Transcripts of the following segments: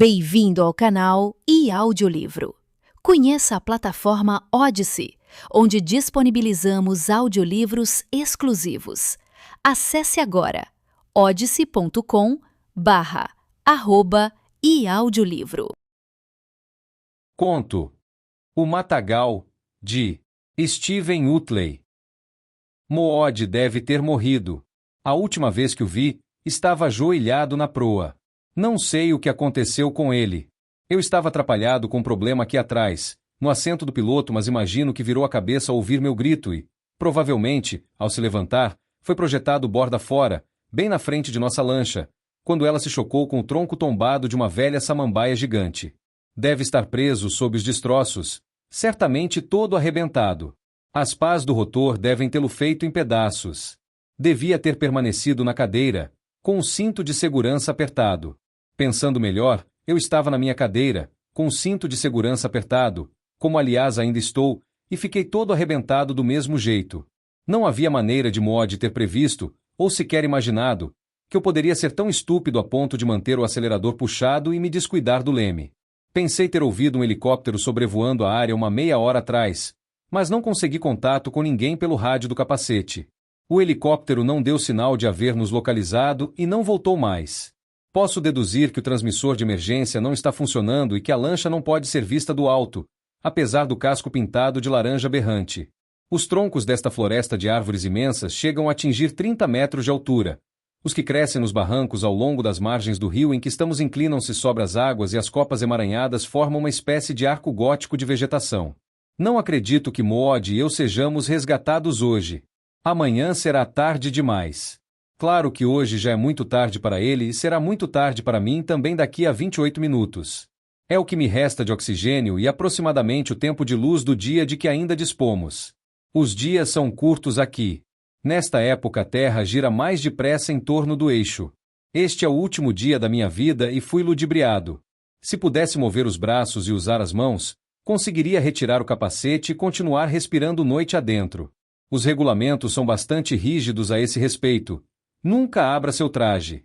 Bem-vindo ao canal e audiolivro. Conheça a plataforma Odyssey, onde disponibilizamos audiolivros exclusivos. Acesse agora odyssey.com/e-audiolivro. Conto O Matagal, de Stephen Utley. Mood deve ter morrido. A última vez que o vi, estava ajoelhado na proa. Não sei o que aconteceu com ele. Eu estava atrapalhado com um problema aqui atrás, no assento do piloto, mas imagino que virou a cabeça ao ouvir meu grito e, provavelmente, ao se levantar, foi projetado borda fora, bem na frente de nossa lancha, quando ela se chocou com o tronco tombado de uma velha samambaia gigante. Deve estar preso sob os destroços, certamente todo arrebentado. As pás do rotor devem tê-lo feito em pedaços. Devia ter permanecido na cadeira, com o cinto de segurança apertado. Pensando melhor, eu estava na minha cadeira, com o cinto de segurança apertado, como aliás ainda estou, e fiquei todo arrebentado do mesmo jeito. Não havia maneira de Mood ter previsto, ou sequer imaginado, que eu poderia ser tão estúpido a ponto de manter o acelerador puxado e me descuidar do leme. Pensei ter ouvido um helicóptero sobrevoando a área uma meia hora atrás, mas não consegui contato com ninguém pelo rádio do capacete. O helicóptero não deu sinal de haver nos localizado e não voltou mais. Posso deduzir que o transmissor de emergência não está funcionando e que a lancha não pode ser vista do alto, apesar do casco pintado de laranja berrante. Os troncos desta floresta de árvores imensas chegam a atingir 30 metros de altura. Os que crescem nos barrancos ao longo das margens do rio em que estamos inclinam-se sobre as águas e as copas emaranhadas formam uma espécie de arco gótico de vegetação. Não acredito que Mood e eu sejamos resgatados hoje. Amanhã será tarde demais. Claro que hoje já é muito tarde para ele e será muito tarde para mim também daqui a 28 minutos. É o que me resta de oxigênio e aproximadamente o tempo de luz do dia de que ainda dispomos. Os dias são curtos aqui. Nesta época a Terra gira mais depressa em torno do eixo. Este é o último dia da minha vida e fui ludibriado. Se pudesse mover os braços e usar as mãos, conseguiria retirar o capacete e continuar respirando noite adentro. Os regulamentos são bastante rígidos a esse respeito. Nunca abra seu traje.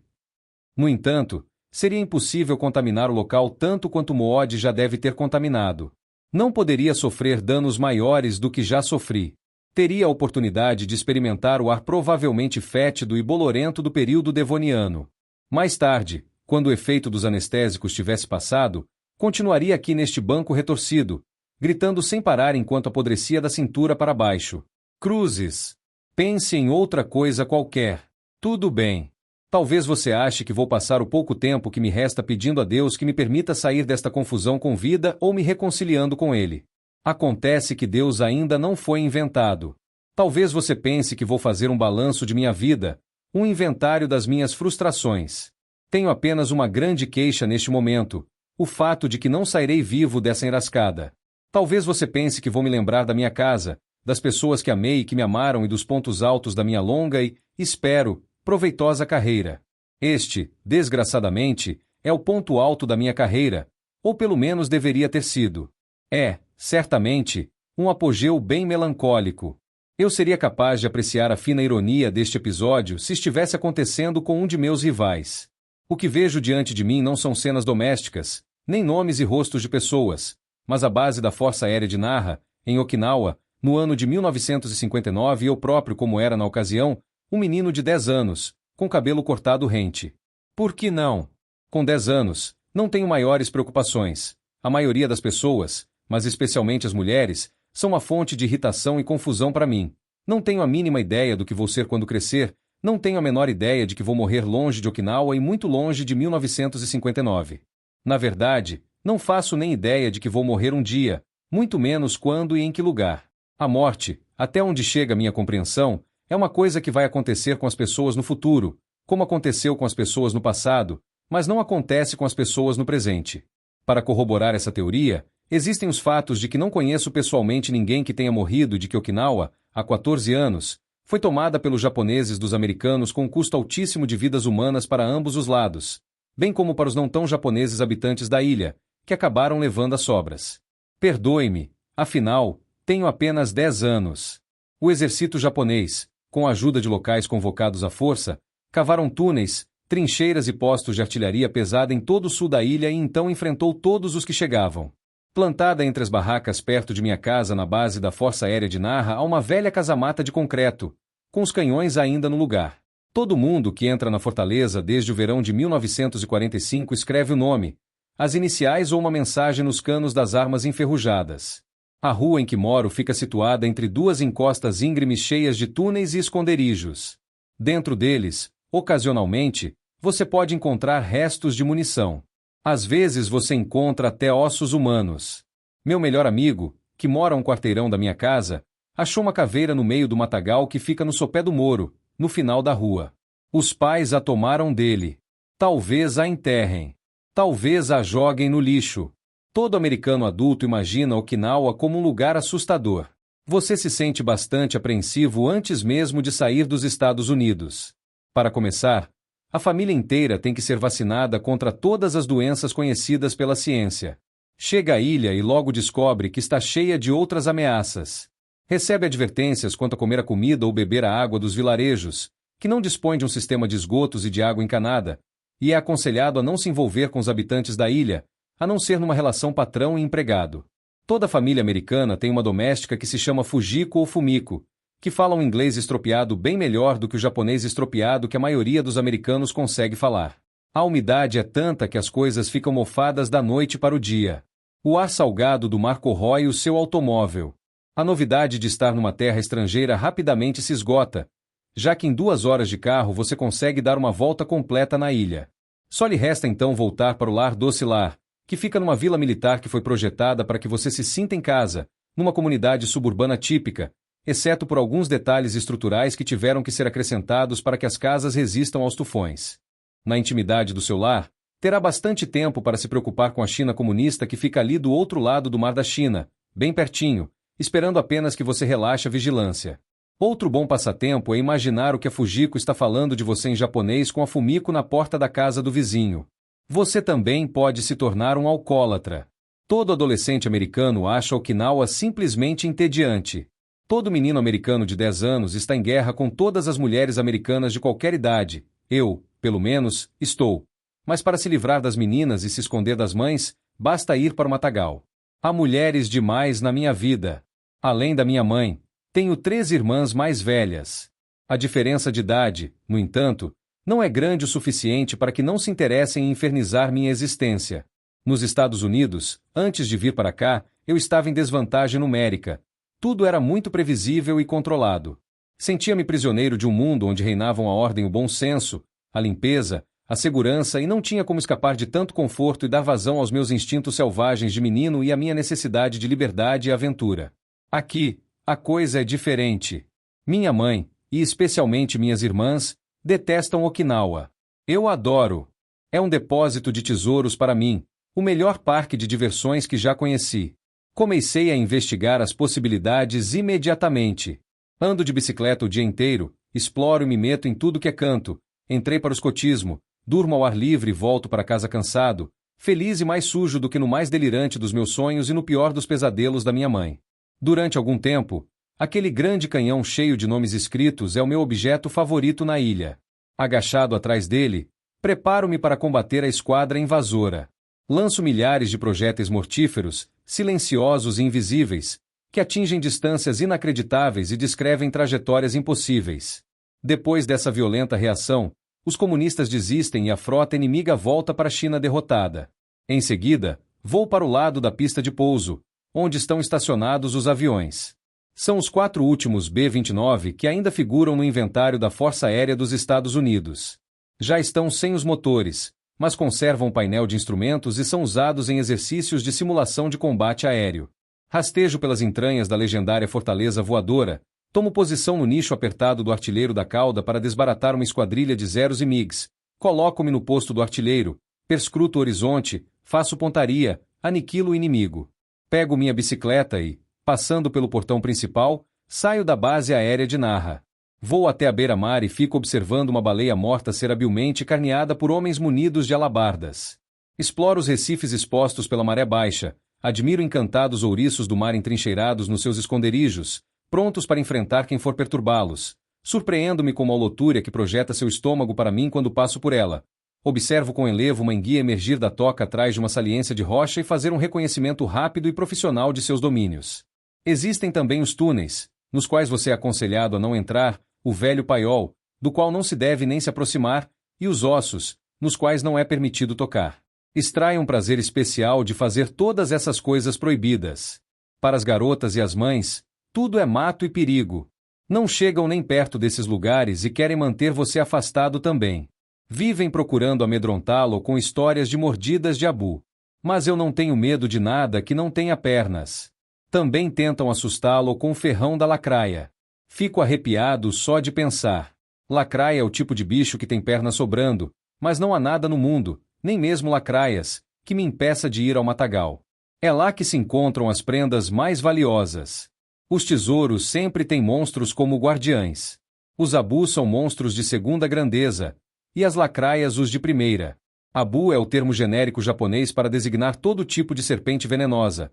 No entanto, seria impossível contaminar o local tanto quanto Mood já deve ter contaminado. Não poderia sofrer danos maiores do que já sofri. Teria a oportunidade de experimentar o ar provavelmente fétido e bolorento do período devoniano. Mais tarde, quando o efeito dos anestésicos tivesse passado, continuaria aqui neste banco retorcido, gritando sem parar enquanto apodrecia da cintura para baixo. Cruzes! Pense em outra coisa qualquer. Tudo bem. Talvez você ache que vou passar o pouco tempo que me resta pedindo a Deus que me permita sair desta confusão com vida ou me reconciliando com Ele. Acontece que Deus ainda não foi inventado. Talvez você pense que vou fazer um balanço de minha vida, um inventário das minhas frustrações. Tenho apenas uma grande queixa neste momento, o fato de que não sairei vivo dessa enrascada. Talvez você pense que vou me lembrar da minha casa, das pessoas que amei e que me amaram e dos pontos altos da minha longa e, espero, proveitosa carreira. Este, desgraçadamente, é o ponto alto da minha carreira, ou pelo menos deveria ter sido. É, certamente, um apogeu bem melancólico. Eu seria capaz de apreciar a fina ironia deste episódio se estivesse acontecendo com um de meus rivais. O que vejo diante de mim não são cenas domésticas, nem nomes e rostos de pessoas, mas a base da Força Aérea de Naha, em Okinawa, no ano de 1959, eu próprio, como era na ocasião, um menino de 10 anos, com cabelo cortado rente. Por que não? Com 10 anos, não tenho maiores preocupações. A maioria das pessoas, mas especialmente as mulheres, são uma fonte de irritação e confusão para mim. Não tenho a mínima ideia do que vou ser quando crescer, não tenho a menor ideia de que vou morrer longe de Okinawa e muito longe de 1959. Na verdade, não faço nem ideia de que vou morrer um dia, muito menos quando e em que lugar. A morte, até onde chega a minha compreensão, é uma coisa que vai acontecer com as pessoas no futuro, como aconteceu com as pessoas no passado, mas não acontece com as pessoas no presente. Para corroborar essa teoria, existem os fatos de que não conheço pessoalmente ninguém que tenha morrido e de que Okinawa, há 14 anos, foi tomada pelos japoneses dos americanos com um custo altíssimo de vidas humanas para ambos os lados, bem como para os não tão japoneses habitantes da ilha, que acabaram levando as sobras. Perdoe-me, afinal, tenho apenas 10 anos. O exército japonês, com a ajuda de locais convocados à força, cavaram túneis, trincheiras e postos de artilharia pesada em todo o sul da ilha e então enfrentou todos os que chegavam. Plantada entre as barracas perto de minha casa na base da Força Aérea de Narra há uma velha casamata de concreto, com os canhões ainda no lugar. Todo mundo que entra na fortaleza desde o verão de 1945 escreve o nome, as iniciais ou uma mensagem nos canos das armas enferrujadas. A rua em que moro fica situada entre duas encostas íngremes cheias de túneis e esconderijos. Dentro deles, ocasionalmente, você pode encontrar restos de munição. Às vezes você encontra até ossos humanos. Meu melhor amigo, que mora a um quarteirão da minha casa, achou uma caveira no meio do matagal que fica no sopé do moro, no final da rua. Os pais a tomaram dele. Talvez a enterrem. Talvez a joguem no lixo. Todo americano adulto imagina Okinawa como um lugar assustador. Você se sente bastante apreensivo antes mesmo de sair dos Estados Unidos. Para começar, a família inteira tem que ser vacinada contra todas as doenças conhecidas pela ciência. Chega à ilha e logo descobre que está cheia de outras ameaças. Recebe advertências quanto a comer a comida ou beber a água dos vilarejos, que não dispõe de um sistema de esgotos e de água encanada, e é aconselhado a não se envolver com os habitantes da ilha, a não ser numa relação patrão e empregado. Toda família americana tem uma doméstica que se chama Fujiko ou Fumiko, que fala um inglês estropiado bem melhor do que o japonês estropiado que a maioria dos americanos consegue falar. A umidade é tanta que as coisas ficam mofadas da noite para o dia. O ar salgado do mar corrói o seu automóvel. A novidade de estar numa terra estrangeira rapidamente se esgota, já que em 2 horas de carro você consegue dar uma volta completa na ilha. Só lhe resta então voltar para o Lar Doce Lar, que fica numa vila militar que foi projetada para que você se sinta em casa, numa comunidade suburbana típica, exceto por alguns detalhes estruturais que tiveram que ser acrescentados para que as casas resistam aos tufões. Na intimidade do seu lar, terá bastante tempo para se preocupar com a China comunista que fica ali do outro lado do Mar da China, bem pertinho, esperando apenas que você relaxe a vigilância. Outro bom passatempo é imaginar o que a Fujiko está falando de você em japonês com a Fumiko na porta da casa do vizinho. Você também pode se tornar um alcoólatra. Todo adolescente americano acha Okinawa simplesmente entediante. Todo menino americano de 10 anos está em guerra com todas as mulheres americanas de qualquer idade. Eu, pelo menos, estou. Mas para se livrar das meninas e se esconder das mães, basta ir para o matagal. Há mulheres demais na minha vida. Além da minha mãe, tenho 3 irmãs mais velhas. A diferença de idade, no entanto, não é grande o suficiente para que não se interessem em infernizar minha existência. Nos Estados Unidos, antes de vir para cá, eu estava em desvantagem numérica. Tudo era muito previsível e controlado. Sentia-me prisioneiro de um mundo onde reinavam a ordem e o bom senso, a limpeza, a segurança e não tinha como escapar de tanto conforto e dar vazão aos meus instintos selvagens de menino e à minha necessidade de liberdade e aventura. Aqui, a coisa é diferente. Minha mãe, e especialmente minhas irmãs, detestam Okinawa. Eu adoro. É um depósito de tesouros para mim, o melhor parque de diversões que já conheci. Comecei a investigar as possibilidades imediatamente. Ando de bicicleta o dia inteiro, exploro e me meto em tudo que é canto. Entrei para o escotismo, durmo ao ar livre e volto para casa cansado, feliz e mais sujo do que no mais delirante dos meus sonhos e no pior dos pesadelos da minha mãe. Durante algum tempo, aquele grande canhão cheio de nomes escritos é o meu objeto favorito na ilha. Agachado atrás dele, preparo-me para combater a esquadra invasora. Lanço milhares de projéteis mortíferos, silenciosos e invisíveis, que atingem distâncias inacreditáveis e descrevem trajetórias impossíveis. Depois dessa violenta reação, os comunistas desistem e a frota inimiga volta para a China derrotada. Em seguida, vou para o lado da pista de pouso, onde estão estacionados os aviões. São os 4 últimos B-29 que ainda figuram no inventário da Força Aérea dos Estados Unidos. Já estão sem os motores, mas conservam painel de instrumentos e são usados em exercícios de simulação de combate aéreo. Rastejo pelas entranhas da legendária fortaleza voadora, tomo posição no nicho apertado do artilheiro da cauda para desbaratar uma esquadrilha de Zeros e MiGs, coloco-me no posto do artilheiro, perscruto o horizonte, faço pontaria, aniquilo o inimigo. Pego minha bicicleta e, passando pelo portão principal, saio da base aérea de Narra. Vou até a beira-mar e fico observando uma baleia morta ser habilmente carneada por homens munidos de alabardas. Exploro os recifes expostos pela maré baixa, admiro encantado os ouriços do mar entrincheirados nos seus esconderijos, prontos para enfrentar quem for perturbá-los. Surpreendo-me com uma holotúria que projeta seu estômago para mim quando passo por ela. Observo com enlevo uma enguia emergir da toca atrás de uma saliência de rocha e fazer um reconhecimento rápido e profissional de seus domínios. Existem também os túneis, nos quais você é aconselhado a não entrar, o velho paiol, do qual não se deve nem se aproximar, e os ossos, nos quais não é permitido tocar. Extrai um prazer especial de fazer todas essas coisas proibidas. Para as garotas e as mães, tudo é mato e perigo. Não chegam nem perto desses lugares e querem manter você afastado também. Vivem procurando amedrontá-lo com histórias de mordidas de abu. Mas eu não tenho medo de nada que não tenha pernas. Também tentam assustá-lo com o ferrão da lacraia. Fico arrepiado só de pensar. Lacraia é o tipo de bicho que tem pernas sobrando, mas não há nada no mundo, nem mesmo lacraias, que me impeça de ir ao matagal. É lá que se encontram as prendas mais valiosas. Os tesouros sempre têm monstros como guardiães. Os abus são monstros de segunda grandeza, e as lacraias os de primeira. Abu é o termo genérico japonês para designar todo tipo de serpente venenosa.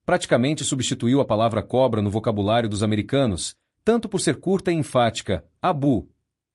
Praticamente substituiu a palavra cobra no vocabulário dos americanos, tanto por ser curta e enfática, abu,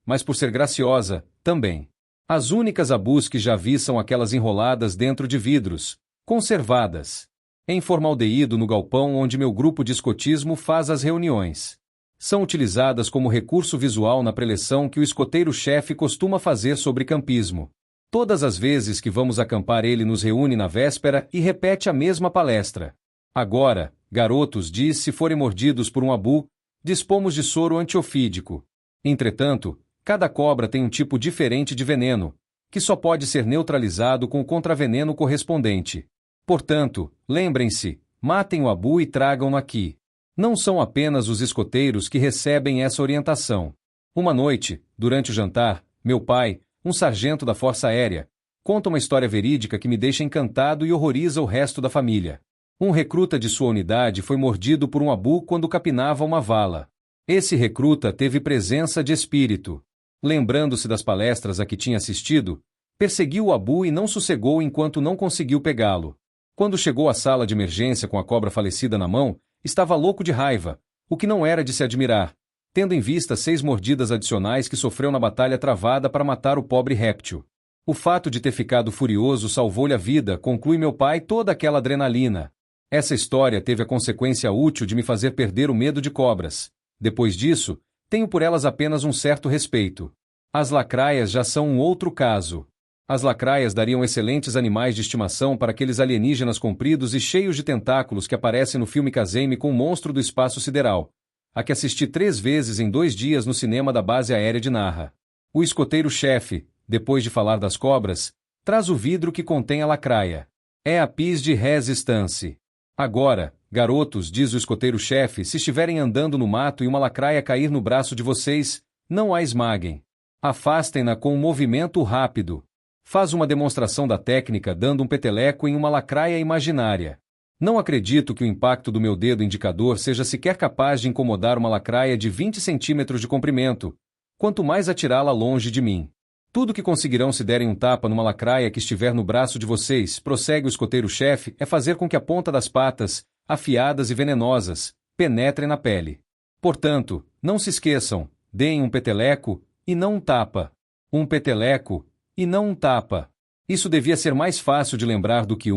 mas por ser graciosa, também. As únicas abus que já vi são aquelas enroladas dentro de vidros, conservadas, em formaldeído no galpão onde meu grupo de escotismo faz as reuniões. São utilizadas como recurso visual na preleção que o escoteiro-chefe costuma fazer sobre campismo. Todas as vezes que vamos acampar ele nos reúne na véspera e repete a mesma palestra. Agora, garotos, diz, se forem mordidos por um abu, dispomos de soro antiofídico. Entretanto, cada cobra tem um tipo diferente de veneno, que só pode ser neutralizado com o contraveneno correspondente. Portanto, lembrem-se, matem o abu e tragam-no aqui. Não são apenas os escoteiros que recebem essa orientação. Uma noite, durante o jantar, meu pai, um sargento da Força Aérea, conta uma história verídica que me deixa encantado e horroriza o resto da família. Um recruta de sua unidade foi mordido por um abu quando capinava uma vala. Esse recruta teve presença de espírito. Lembrando-se das palestras a que tinha assistido, perseguiu o abu e não sossegou enquanto não conseguiu pegá-lo. Quando chegou à sala de emergência com a cobra falecida na mão, estava louco de raiva, o que não era de se admirar, tendo em vista 6 mordidas adicionais que sofreu na batalha travada para matar o pobre réptil. O fato de ter ficado furioso salvou-lhe a vida, conclui meu pai, toda aquela adrenalina. Essa história teve a consequência útil de me fazer perder o medo de cobras. Depois disso, tenho por elas apenas um certo respeito. As lacraias já são um outro caso. As lacraias dariam excelentes animais de estimação para aqueles alienígenas compridos e cheios de tentáculos que aparecem no filme Casei-me com o Monstro do Espaço Sideral, a que assisti 3 vezes em 2 dias no cinema da base aérea de Narra. O escoteiro-chefe, depois de falar das cobras, traz o vidro que contém a lacraia. É a piece de résistance. Agora, garotos, diz o escoteiro-chefe, se estiverem andando no mato e uma lacraia cair no braço de vocês, não a esmaguem. Afastem-na com um movimento rápido. Faz uma demonstração da técnica dando um peteleco em uma lacraia imaginária. Não acredito que o impacto do meu dedo indicador seja sequer capaz de incomodar uma lacraia de 20 centímetros de comprimento, quanto mais atirá-la longe de mim. Tudo que conseguirão se derem um tapa numa lacraia que estiver no braço de vocês, prossegue o escoteiro-chefe, é fazer com que a ponta das patas, afiadas e venenosas, penetrem na pele. Portanto, não se esqueçam, deem um peteleco e não um tapa. Um peteleco e não um tapa. Isso devia ser mais fácil de lembrar do que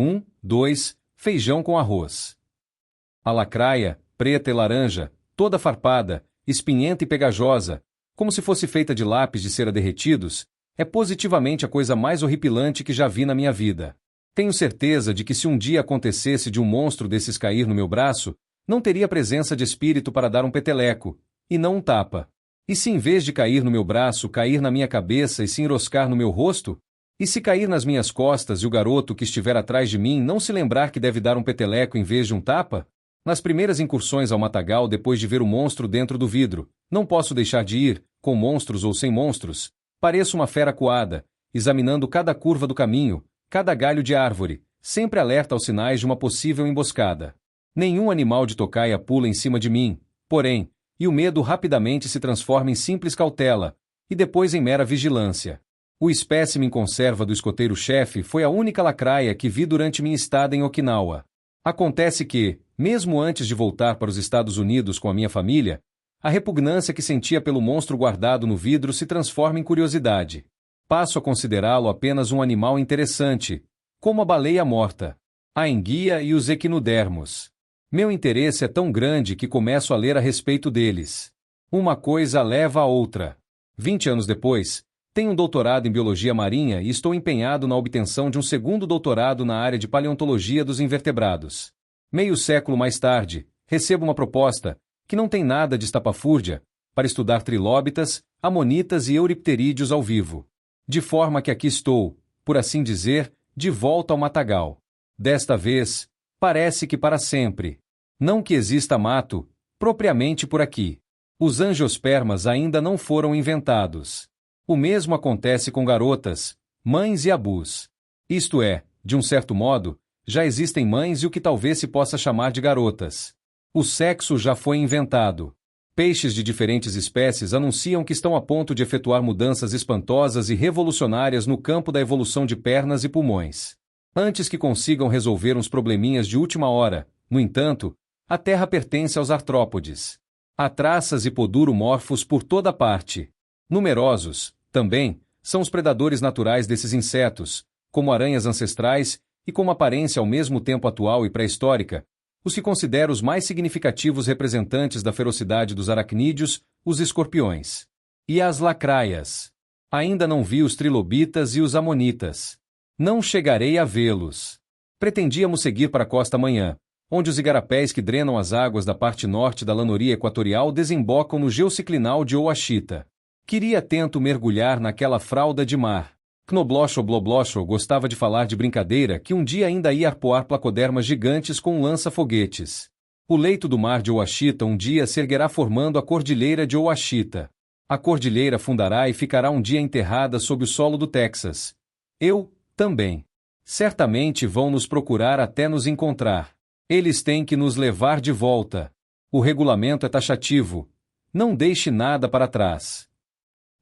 2, feijão com arroz. A lacraia, preta e laranja, toda farpada, espinhenta e pegajosa, como se fosse feita de lápis de cera derretidos, é positivamente a coisa mais horripilante que já vi na minha vida. Tenho certeza de que se um dia acontecesse de um monstro desses cair no meu braço, não teria presença de espírito para dar um peteleco, e não um tapa. E se em vez de cair no meu braço, cair na minha cabeça e se enroscar no meu rosto? E se cair nas minhas costas e o garoto que estiver atrás de mim não se lembrar que deve dar um peteleco em vez de um tapa? Nas primeiras incursões ao matagal depois de ver o monstro dentro do vidro, não posso deixar de ir, com monstros ou sem monstros, pareço uma fera acuada, examinando cada curva do caminho, cada galho de árvore, sempre alerta aos sinais de uma possível emboscada. Nenhum animal de tocaia pula em cima de mim, porém, e o medo rapidamente se transforma em simples cautela, e depois em mera vigilância. O espécimen conserva do escoteiro-chefe foi a única lacraia que vi durante minha estada em Okinawa. Acontece que, mesmo antes de voltar para os Estados Unidos com a minha família, A repugnância que sentia pelo monstro guardado no vidro se transforma em curiosidade. Passo a considerá-lo apenas um animal interessante, como a baleia morta, a enguia e os equinodermos. Meu interesse é tão grande que começo a ler a respeito deles. Uma coisa leva a outra. 20 anos depois, tenho um doutorado em biologia marinha e estou empenhado na obtenção de um segundo doutorado na área de paleontologia dos invertebrados. Meio século mais tarde, recebo uma proposta, que não tem nada de estapafúrdia, para estudar trilóbitas, amonitas e euripterídeos ao vivo. De forma que aqui estou, por assim dizer, de volta ao matagal. Desta vez, parece que para sempre. Não que exista mato, propriamente por aqui. Os angiospermas ainda não foram inventados. O mesmo acontece com garotas, mães e abus. Isto é, de um certo modo, já existem mães e o que talvez se possa chamar de garotas. O sexo já foi inventado. Peixes de diferentes espécies anunciam que estão a ponto de efetuar mudanças espantosas e revolucionárias no campo da evolução de pernas e pulmões. Antes que consigam resolver uns probleminhas de última hora, no entanto, a Terra pertence aos artrópodes. Há traças hipoduromorfos por toda parte. Numerosos, também, são os predadores naturais desses insetos, como aranhas ancestrais e com uma aparência ao mesmo tempo atual e pré-histórica, os que considero os mais significativos representantes da ferocidade dos aracnídeos, os escorpiões. E as lacraias. Ainda não vi os trilobitas e os amonitas. Não chegarei a vê-los. Pretendíamos seguir para a costa amanhã, onde os igarapés que drenam as águas da parte norte da lanoria equatorial desembocam no geociclinal de Ouachita. Queria tento mergulhar naquela fralda de mar. Knobloch gostava de falar de brincadeira que um dia ainda ia arpoar placodermas gigantes com lança-foguetes. O leito do mar de Ouachita um dia se erguerá formando a cordilheira de Ouachita. A cordilheira fundará e ficará um dia enterrada sob o solo do Texas. Eu, também. Certamente vão nos procurar até nos encontrar. Eles têm que nos levar de volta. O regulamento é taxativo. Não deixe nada para trás.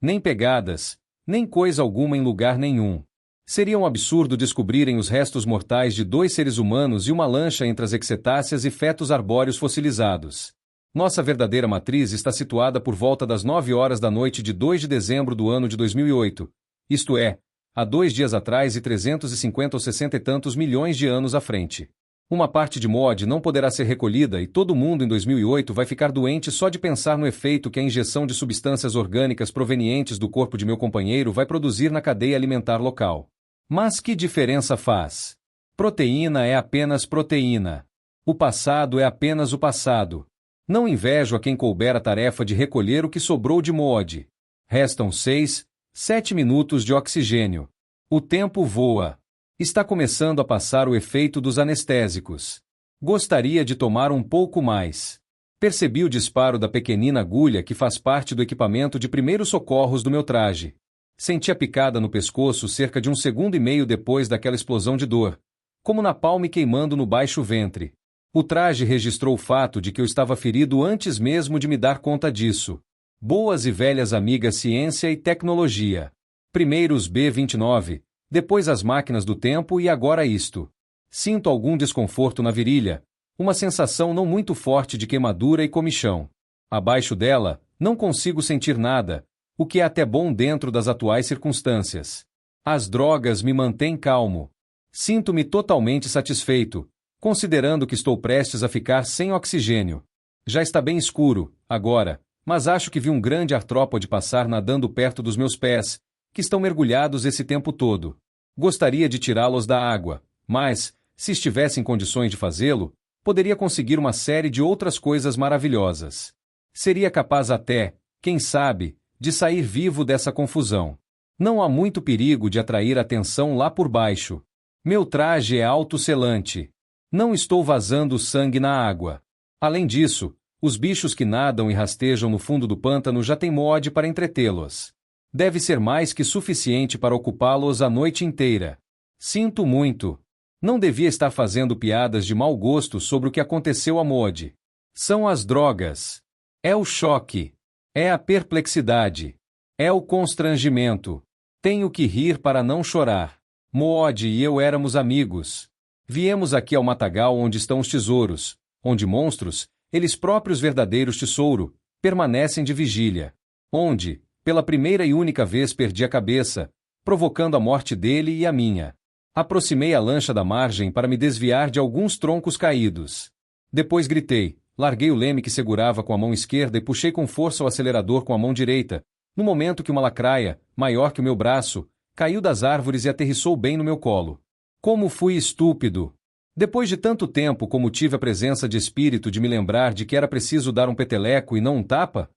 Nem pegadas, nem coisa alguma em lugar nenhum. Seria um absurdo descobrirem os restos mortais de 2 seres humanos e uma lancha entre as excetáceas e fetos arbóreos fossilizados. Nossa verdadeira matriz está situada por volta das 9 horas da noite de 2 de dezembro do ano de 2008, isto é, há 2 dias atrás e 350 ou 60 e tantos milhões de anos à frente. Uma parte de MOD não poderá ser recolhida e todo mundo em 2008 vai ficar doente só de pensar no efeito que a injeção de substâncias orgânicas provenientes do corpo de meu companheiro vai produzir na cadeia alimentar local. Mas que diferença faz? Proteína é apenas proteína. O passado é apenas o passado. Não invejo a quem couber a tarefa de recolher o que sobrou de MOD. Restam 6, 7 minutos de oxigênio. O tempo voa. Está começando a passar o efeito dos anestésicos. Gostaria de tomar um pouco mais. Percebi o disparo da pequenina agulha que faz parte do equipamento de primeiros socorros do meu traje. Senti a picada no pescoço cerca de 1,5 segundos depois daquela explosão de dor, como napalm queimando no baixo ventre. O traje registrou o fato de que eu estava ferido antes mesmo de me dar conta disso. Boas e velhas amigas ciência e tecnologia. Primeiro os B-29, depois as máquinas do tempo e agora isto. Sinto algum desconforto na virilha, uma sensação não muito forte de queimadura e comichão. Abaixo dela, não consigo sentir nada, o que é até bom dentro das atuais circunstâncias. As drogas me mantêm calmo. Sinto-me totalmente satisfeito, considerando que estou prestes a ficar sem oxigênio. Já está bem escuro, agora, mas acho que vi um grande artrópode passar nadando perto dos meus pés, que estão mergulhados esse tempo todo. Gostaria de tirá-los da água, mas, se estivesse em condições de fazê-lo, poderia conseguir uma série de outras coisas maravilhosas. Seria capaz até, quem sabe, de sair vivo dessa confusão. Não há muito perigo de atrair atenção lá por baixo. Meu traje é autosselante. Não estou vazando sangue na água. Além disso, os bichos que nadam e rastejam no fundo do pântano já têm MOD para entretê-los. Deve ser mais que suficiente para ocupá-los a noite inteira. Sinto muito. Não devia estar fazendo piadas de mau gosto sobre o que aconteceu a MOD. São as drogas. É o choque. É a perplexidade. É o constrangimento. Tenho que rir para não chorar. MOD e eu éramos amigos. Viemos aqui ao matagal onde estão os tesouros, onde monstros, eles próprios verdadeiros tesouro, permanecem de vigília, onde, pela primeira e única vez perdi a cabeça, provocando a morte dele e a minha. Aproximei a lancha da margem para me desviar de alguns troncos caídos. Depois gritei, larguei o leme que segurava com a mão esquerda e puxei com força o acelerador com a mão direita, no momento que uma lacraia, maior que o meu braço, caiu das árvores e aterrissou bem no meu colo. Como fui estúpido! Depois de tanto tempo como tive a presença de espírito de me lembrar de que era preciso dar um peteleco e não um tapa?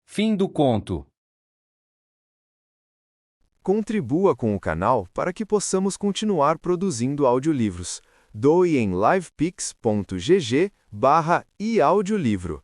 Fim do conto. Contribua com o canal para que possamos continuar produzindo audiolivros. Doe em livepix.gg/eaudiolivro.